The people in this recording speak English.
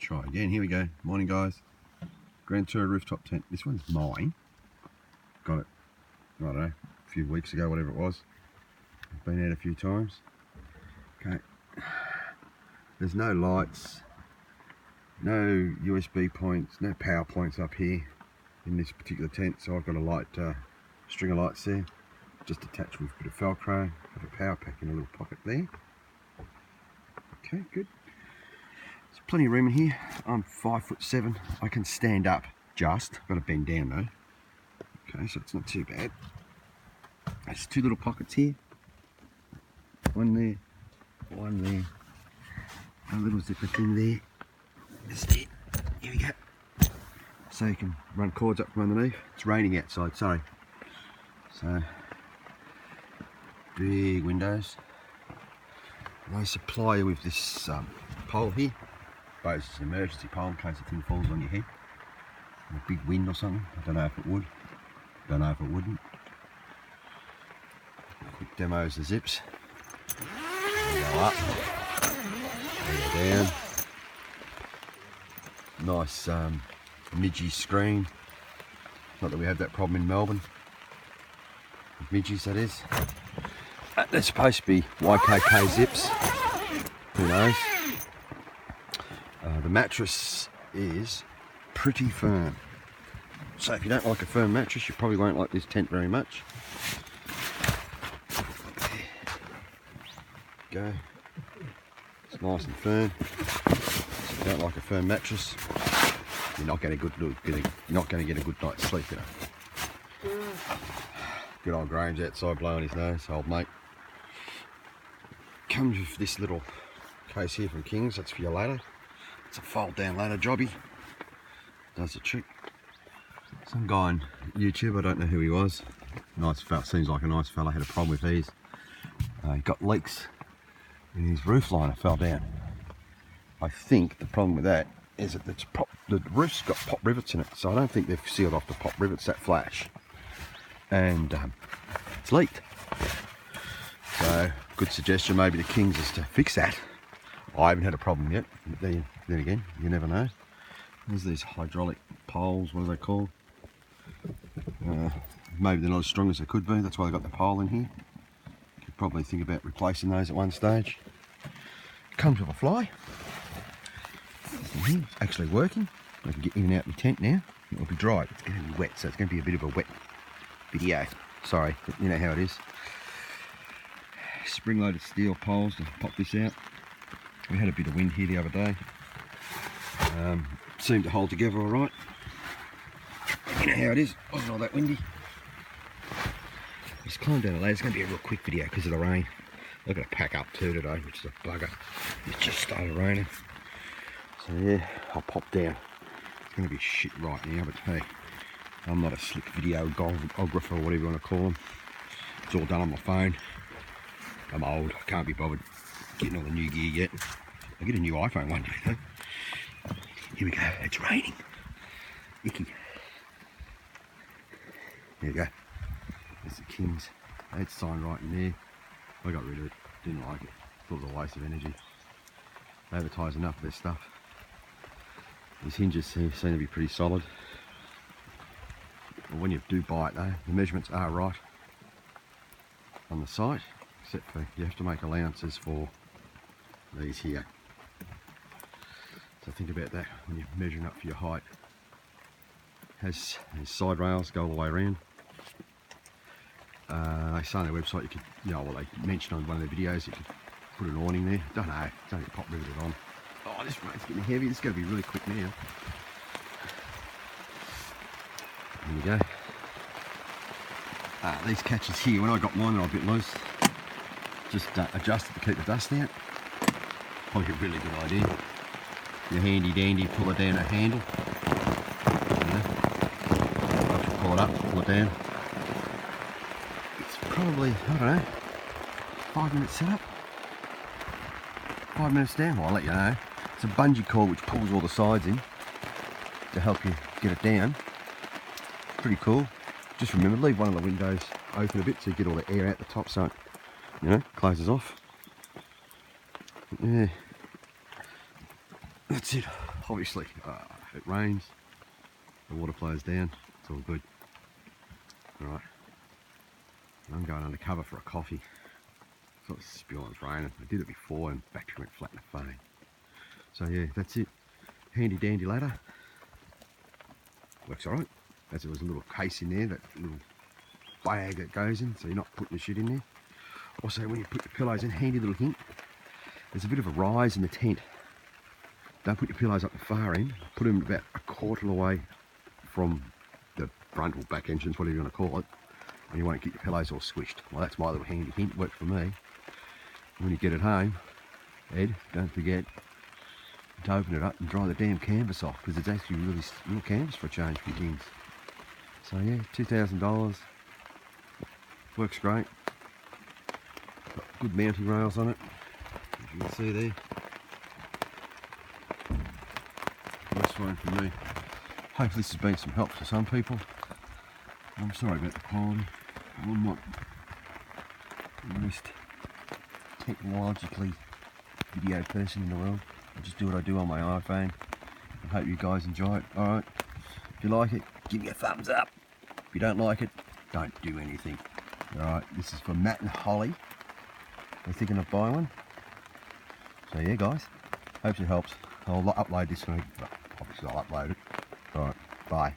try again. Here we go. Morning, guys. Grand Tour rooftop tent. This one's mine. Got it, I don't know, a few weeks ago, whatever it was. I've been out a few times. Okay. There's no lights, no USB points, no power points up here in this particular tent. So I've got a light string of lights there, just attached with a bit of Velcro. Have a power pack in a little pocket there. Okay, good. There's plenty of room in here. I'm 5'7". I can stand up just. I've got to bend down though. Okay, so it's not too bad. There's two little pockets here. One there, one there. A little zipper thing there. Just it. Here we go. So you can run cords up from underneath. It's raining outside, sorry. So, big windows. They supply you with this pole here. I suppose it's an emergency pole in case the thing falls on your head. A big wind or something. I don't know if it would. Don't know if it wouldn't. Quick demos the zips. They go up. They go down. Nice midgie screen. Not that we have that problem in Melbourne. With midgies, that is. They're supposed to be YKK zips. Who knows? The mattress is pretty firm. So if you don't like a firm mattress, you probably won't like this tent very much. Go. It's nice and firm. If you don't like a firm mattress, you're not going to get a good night's sleep. You know. Good old Graham's outside blowing his nose, old mate. Comes with this little case here from King's. That's for your ladder. It's a fold down ladder jobby. Does the trick. Some guy on YouTube, I don't know who he was. Nice fella, seems like a nice fella. Had a problem with these. He got leaks in his roof liner, fell down. I think the problem with that is that the roof's got pop rivets in it, so I don't think they've sealed off the pop rivets that flash, and it's leaked. So good suggestion maybe the King's is to fix that. I haven't had a problem yet, but then again, you never know. There's these hydraulic poles, what are they called? Maybe they're not as strong as they could be, that's why they got the pole in here. Could probably think about replacing those at one stage. Comes with a fly. It's actually working. I can get in and out of the tent now. It'll be dry, it's going to be wet, so it's going to be a bit of a wet video. Sorry, but you know how it is. Spring-loaded steel poles to pop this out. We had a bit of wind here the other day. Seemed to hold together all right. You know how it is. Wasn't all that windy. Just climbed down the ladder. It's going to be a real quick video because of the rain. I've got to pack up too today, which is a bugger. It's just started raining. So yeah, I'll pop down. It's going to be shit right now, but hey, I'm not a slick videographer or whatever you want to call them. It's all done on my phone. I'm old. I can't be bothered getting all the new gear yet. I'll get a new iPhone one day though. Here we go. It's raining. Icky. There you go. There's the King's. It's signed right in there. I got rid of it. Didn't like it. Thought it was a waste of energy. They advertise enough of their stuff. These hinges seem to be pretty solid. Well, when you do buy it though, the measurements are right on the site, except for you have to make allowances for these here. So think about that when you're measuring up for your height. Has side rails go all the way around. They say on their website you could, well they mentioned on one of their videos you could put an awning there. Don't know, it's only pop riveted on. Oh, this rain's getting heavy. This is going to be really quick now. There we go. These catches here, when I got mine, they're a bit loose. Just adjusted to keep the dust out. Probably a really good idea. Your handy dandy pull it down a handle. After you pull it up, pull it down. It's probably, I don't know, 5 minutes setup. 5 minutes down, well, I'll let you know. It's a bungee cord which pulls all the sides in to help you get it down. Pretty cool. Just remember, leave one of the windows open a bit so you get all the air out the top so it, closes off. But yeah. That's it. obviously it rains, the water flows down, it's all good. Alright, I'm going undercover for a coffee. Sort of spewing, it's raining. I did it before and battery went flat in the phone. So yeah, that's it. Handy dandy ladder. Works alright. As there was a little case in there, that little bag that goes in, so you're not putting the shit in there. Also, when you put your pillows in, handy little hint, there's a bit of a rise in the tent. Don't put your pillows up the far end, put them about a quarter away from the front or back entrance, whatever you want to call it, and you won't get your pillows all squished. Well, that's my little handy hint, worked for me. When you get it home, Ed, don't forget to open it up and dry the damn canvas off, because it's actually really real canvas for a change for your things. So yeah, $2,000, works great. Got good mounting rails on it, as you can see there. Works fine for me. Hopefully this has been some help to some people. I'm sorry about the quality. I'm not the most technologically video person in the world. I just do what I do on my iPhone. I hope you guys enjoy it. Alright, if you like it, give me a thumbs up. If you don't like it, don't do anything. Alright, this is for Matt and Holly. They're thinking of buying one. So yeah guys, hope it helps. I'll upload this week. Well, obviously I'll upload it. Alright, bye.